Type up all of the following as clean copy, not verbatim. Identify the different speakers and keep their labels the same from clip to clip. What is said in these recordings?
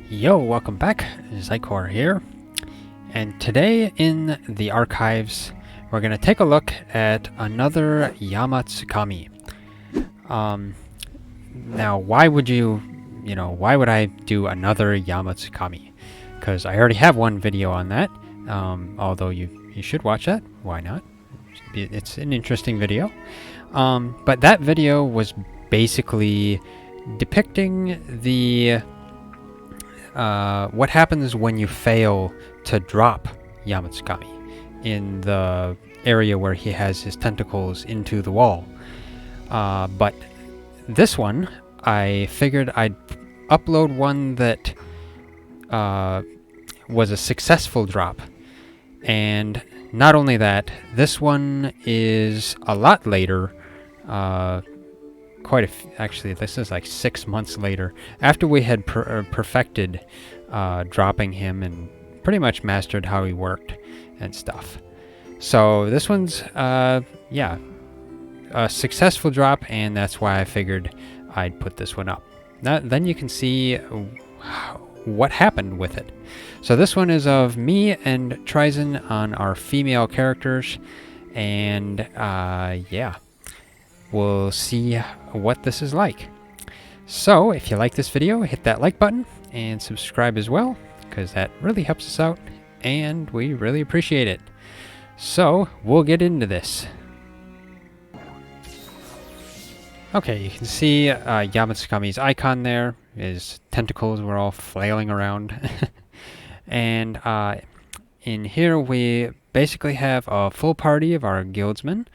Speaker 1: Yo, welcome back. Zycor here. And today in the archives, we're going to take a look at another Yama Tsukami. Now, why would why would I do another Yama Tsukami? Because I already have one video on that. Although you should watch that. Why not? It's an interesting video. But that video was basically depicting the what happens when you fail to drop Yama Tsukami in the area where he has his tentacles into the wall. But this one, I figured I'd upload one that was a successful drop. And not only that, this one is a lot later. Actually, this is like 6 months later, after we had perfected dropping him and pretty much mastered how he worked and stuff. So this one's a successful drop, and that's why I figured I'd put this one up. Then you can see what happened with it. So this one is of me and Trizon on our female characters, and we'll see what this is like. So if you like this video, hit that like button and subscribe as well, because that really helps us out and we really appreciate it. So we'll get into this. Okay, you can see Yama Tsukami's icon there. His tentacles were all flailing around. And in here we basically have a full party of our guildsmen.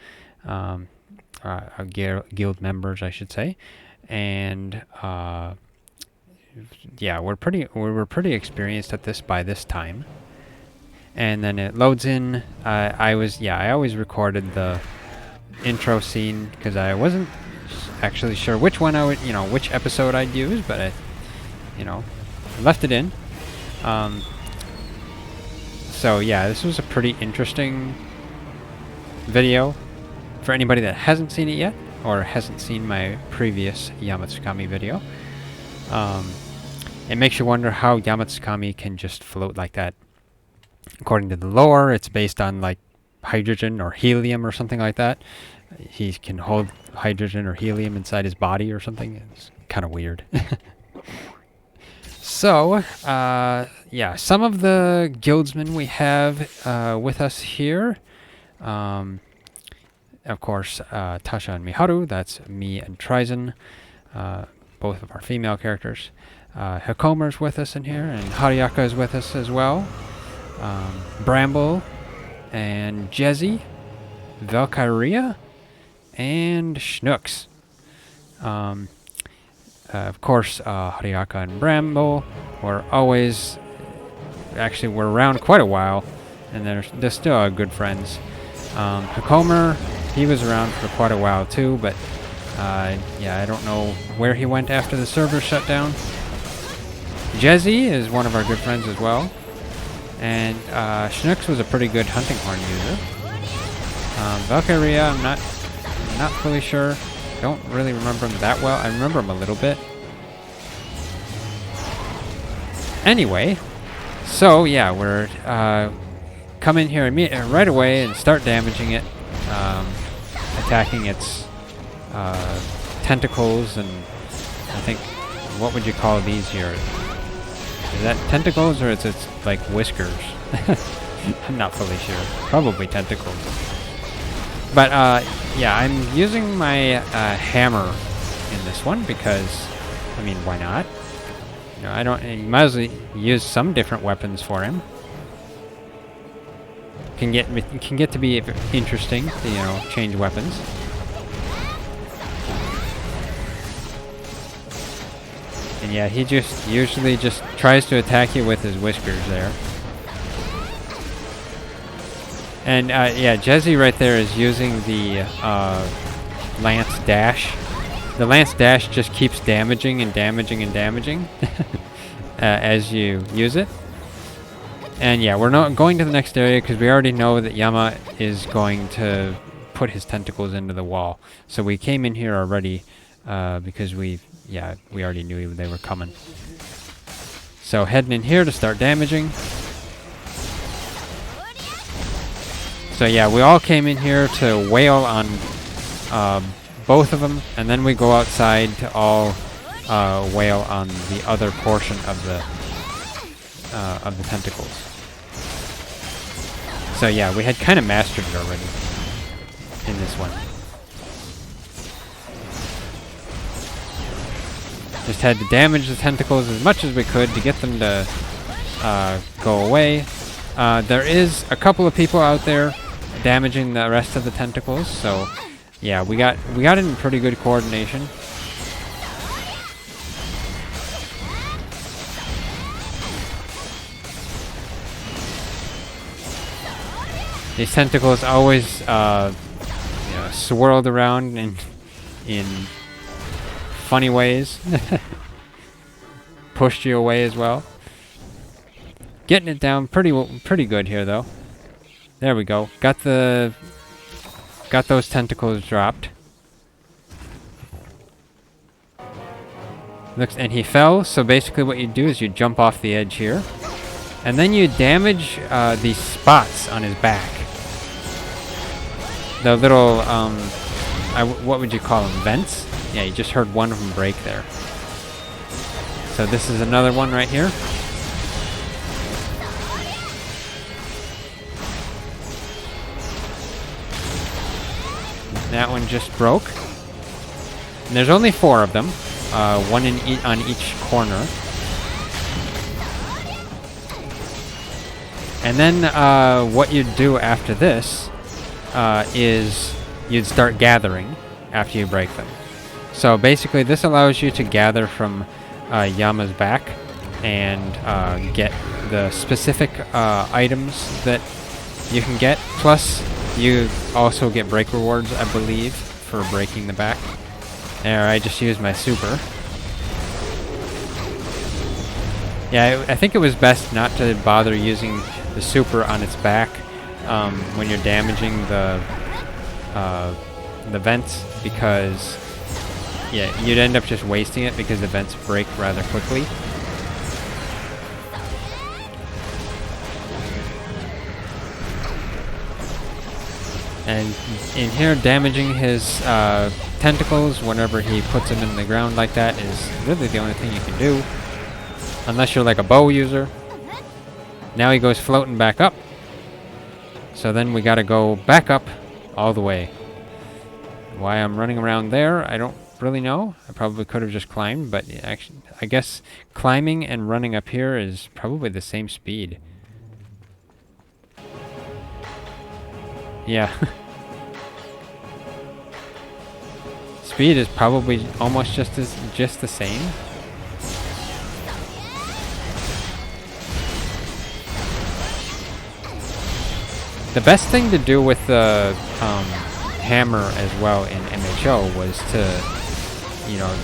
Speaker 1: Our guild members, I should say, and we were pretty experienced at this by this time. And then it loads in. I always recorded the intro scene because I wasn't actually sure which one which episode I'd use, but I left it in. So yeah, this was a pretty interesting video. For anybody that hasn't seen it yet, or hasn't seen my previous Yama Tsukami video, it makes you wonder how Yama Tsukami can just float like that. According to the lore, it's based on like hydrogen or helium or something like that. He can hold hydrogen or helium inside his body or something. It's kind of weird. So, some of the guildsmen we have with us here. Of course, Tasha and Miharu, that's me and Trizon, both of our female characters. Hikomer's with us in here, and Hariyaka is with us as well. Bramble, and Jezzy, Valkyria, and Schnooks. Of course, Hariyaka and Bramble were always... Actually, we're around quite a while, and they're still good friends. Hikomer, he was around for quite a while too, but I don't know where he went after the server shut down. Jezzy is one of our good friends as well, and Schnooks was a pretty good hunting horn user. Valkyria, I'm not fully sure. Don't really remember him that well. I remember him a little bit. Anyway, so yeah, we're come in here right away and start damaging it, attacking its tentacles, and I think, what would you call these here? Is that tentacles, or it's like whiskers? I'm not fully sure. Probably tentacles. But I'm using my hammer in this one because, I mean, why not? You might as well use some different weapons for him. Can get to be interesting to change weapons. And yeah, he just usually just tries to attack you with his whiskers there. And Jezzy right there is using the Lance Dash. The Lance Dash just keeps damaging and damaging and damaging as you use it. And yeah, we're not going to the next area because we already know that Yama is going to put his tentacles into the wall. So we came in here already because we already knew they were coming. So heading in here to start damaging. So yeah, we all came in here to wail on both of them, and then we go outside to all wail on the other portion of the tentacles. So yeah, we had kind of mastered it already in this one. Just had to damage the tentacles as much as we could to get them to go away. There is a couple of people out there damaging the rest of the tentacles, so yeah, we got in pretty good coordination. These tentacles always swirled around in funny ways. Pushed you away as well. Getting it down pretty good here though. There we go. Got those tentacles dropped. And he fell, so basically what you do is you jump off the edge here. And then you damage these spots on his back. The little, what would you call them? Vents? Yeah, you just heard one of them break there. So this is another one right here. That one just broke. And there's only 4 of them. One on each corner. And then what you'd do after this is you'd start gathering after you break them. So basically this allows you to gather from Yama's back and get the specific items that you can get. Plus you also get break rewards, I believe, for breaking the back. There, I just used my super. Yeah, I think it was best not to bother using the super on its back when you're damaging the vents, because yeah, you'd end up just wasting it because the vents break rather quickly. And in here, damaging his tentacles whenever he puts them in the ground like that is really the only thing you can do. Unless you're like a bow user. Now he goes floating back up. So then we gotta go back up all the way. Why I'm running around there, I don't really know. I probably could have just climbed, but actually, I guess climbing and running up here is probably the same speed. Yeah. Speed is probably almost just the same. The best thing to do with the hammer as well in MHO was to,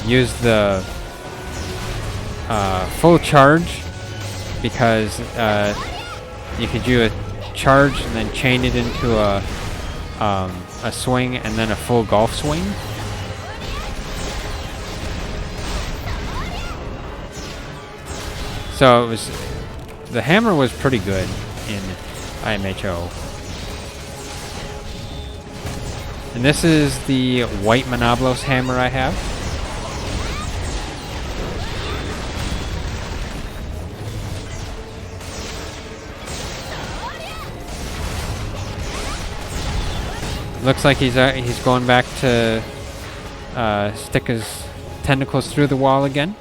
Speaker 1: use the full charge, because you could do a charge and then chain it into a swing and then a full golf swing. So the hammer was pretty good in IMHO. And this is the white Monoblos hammer I have. Looks like he's going back to stick his tentacles through the wall again.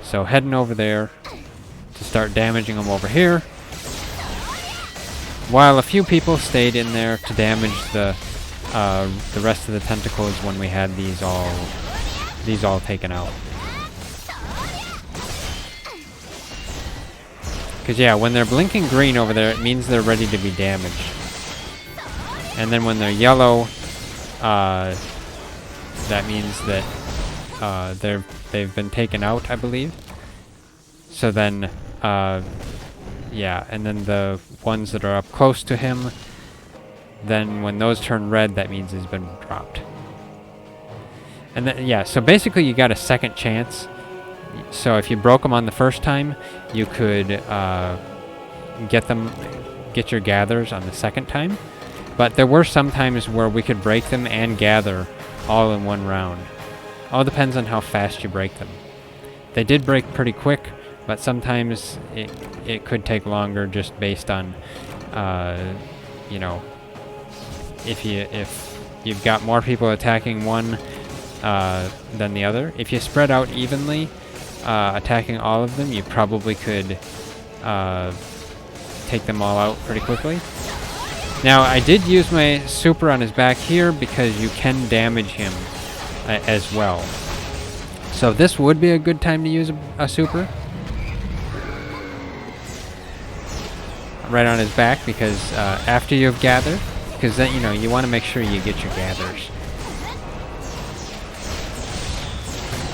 Speaker 1: So heading over there to start damaging them over here, while a few people stayed in there to damage the rest of the tentacles when we had these all taken out. Because yeah, when they're blinking green over there, it means they're ready to be damaged. And then when they're yellow, that means that they've been taken out, I believe. So then, yeah, and then the ones that are up close to him, then when those turn red, that means he's been dropped. And then, yeah, so basically you got a second chance. So if you broke them on the first time, you could get your gathers on the second time. But there were some times where we could break them and gather all in one round. All depends on how fast you break them. They did break pretty quick, but sometimes it could take longer just based on, you know, if you've got more people attacking one than the other. If you spread out evenly, attacking all of them, you probably could take them all out pretty quickly. Now, I did use my super on his back here because you can damage him as well. So this would be a good time to use a super. Right on his back, because after you've gathered, because then, you know, you want to make sure you get your gathers.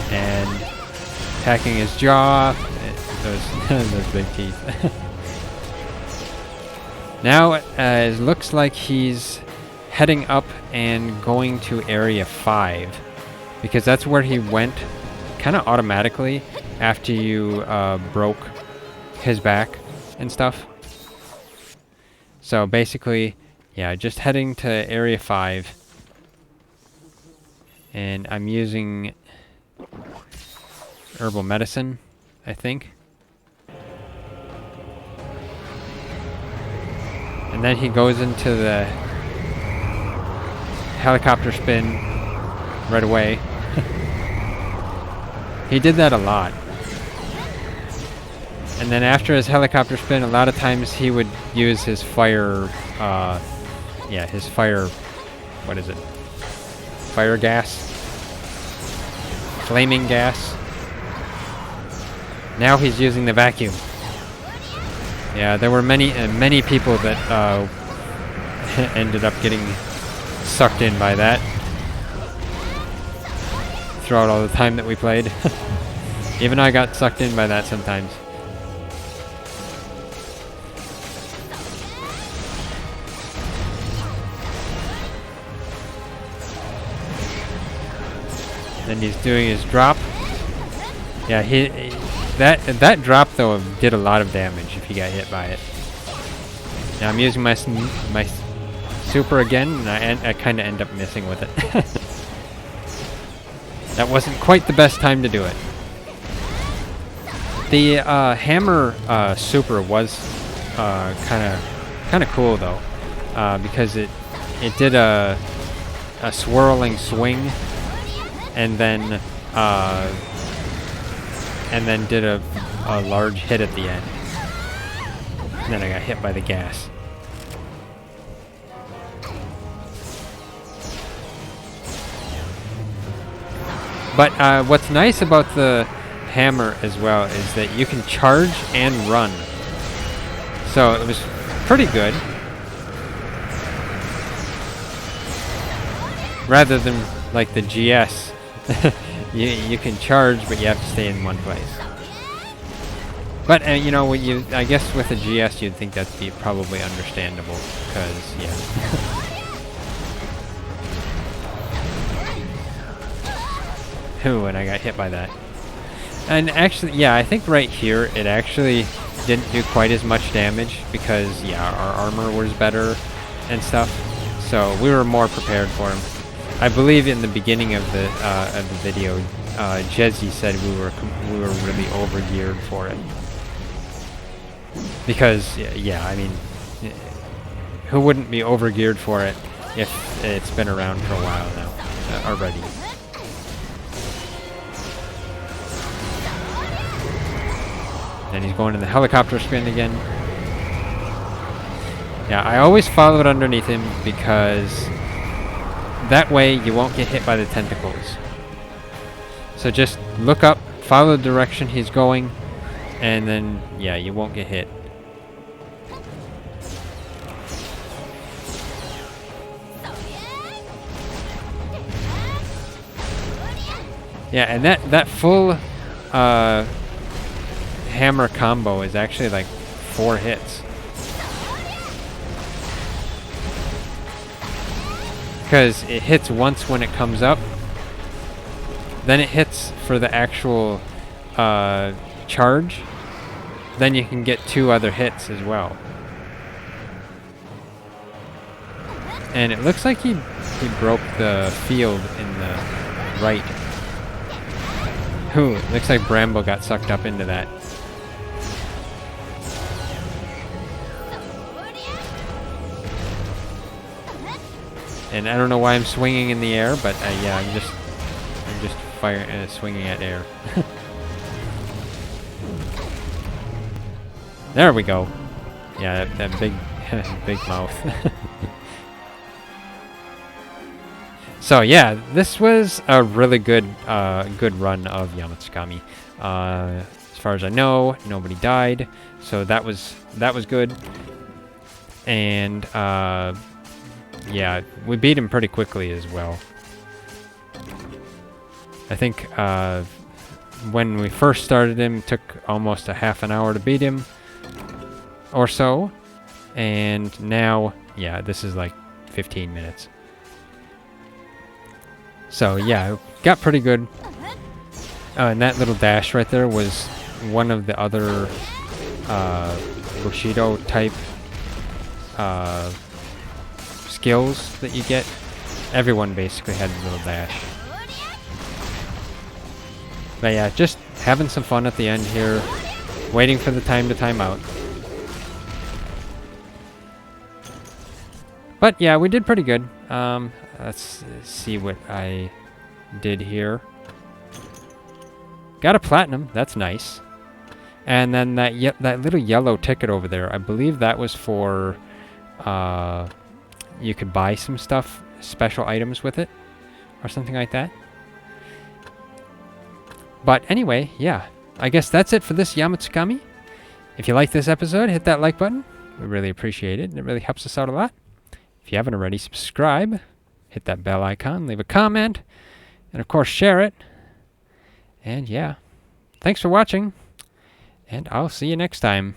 Speaker 1: And attacking his jaw, those big teeth. Now, it looks like he's heading up and going to Area 5, because that's where he went kind of automatically after you broke his back and stuff. So basically, yeah, just heading to Area 5. And I'm using herbal medicine, I think. And then he goes into the helicopter spin right away. He did that a lot. And then after his helicopter spin, a lot of times he would use his fire, his fire, what is it? Fire gas? Flaming gas. Now he's using the vacuum. Yeah, there were many people that ended up getting sucked in by that throughout all the time that we played. Even I got sucked in by that sometimes. Then he's doing his drop. Yeah, that drop though did a lot of damage if he got hit by it. Now I'm using my super again, and I kind of end up missing with it. That wasn't quite the best time to do it. The hammer super was kind of cool though, because it did a swirling swing, and then did a large hit at the end. And then I got hit by the gas. But what's nice about the hammer as well is that you can charge and run. So it was pretty good. Rather than like the GS. You can charge, but you have to stay in one place. But you know, I guess with a GS, you'd think that'd be probably understandable, because yeah. Ooh, and I got hit by that. And actually, yeah, I think right here it actually didn't do quite as much damage because yeah, our armor was better and stuff, so we were more prepared for him. I believe in the beginning of the video, Jezzy said we were really overgeared for it. Because yeah, I mean, who wouldn't be overgeared for it if it's been around for a while now already? And he's going in the helicopter spin again. Yeah, I always follow it underneath him because that way you won't get hit by the tentacles. So just look up, follow the direction he's going, and then yeah, you won't get hit. Yeah, and that full hammer combo is actually like 4 hits. Because it hits once when it comes up, then it hits for the actual charge, then you can get 2 other hits as well. And it looks like he broke the field in the right. Ooh, looks like Bramble got sucked up into that. And I don't know why I'm swinging in the air, but yeah, I'm just firing, swinging at air. There we go. Yeah, that big, big mouth. So yeah, this was a really good, good run of Yama Tsukami. As far as I know, nobody died, so that was good. And yeah, we beat him pretty quickly as well. I think when we first started him, it took almost a half an hour to beat him, or so. And now, yeah, this is like 15 minutes. So yeah, got pretty good. And that little dash right there was one of the other Bushido type skills that you get. Everyone basically had a little dash. But yeah, just having some fun at the end here, waiting for the time to time out. But yeah, we did pretty good. Let's see what I did here. Got a platinum. That's nice. And then that little yellow ticket over there, I believe that was for you could buy some stuff, special items with it, or something like that. But anyway, yeah, I guess that's it for this Yama Tsukami. If you like this episode, hit that like button. We really appreciate it, and it really helps us out a lot. If you haven't already, subscribe, hit that bell icon, leave a comment, and of course share it. And yeah, thanks for watching, and I'll see you next time.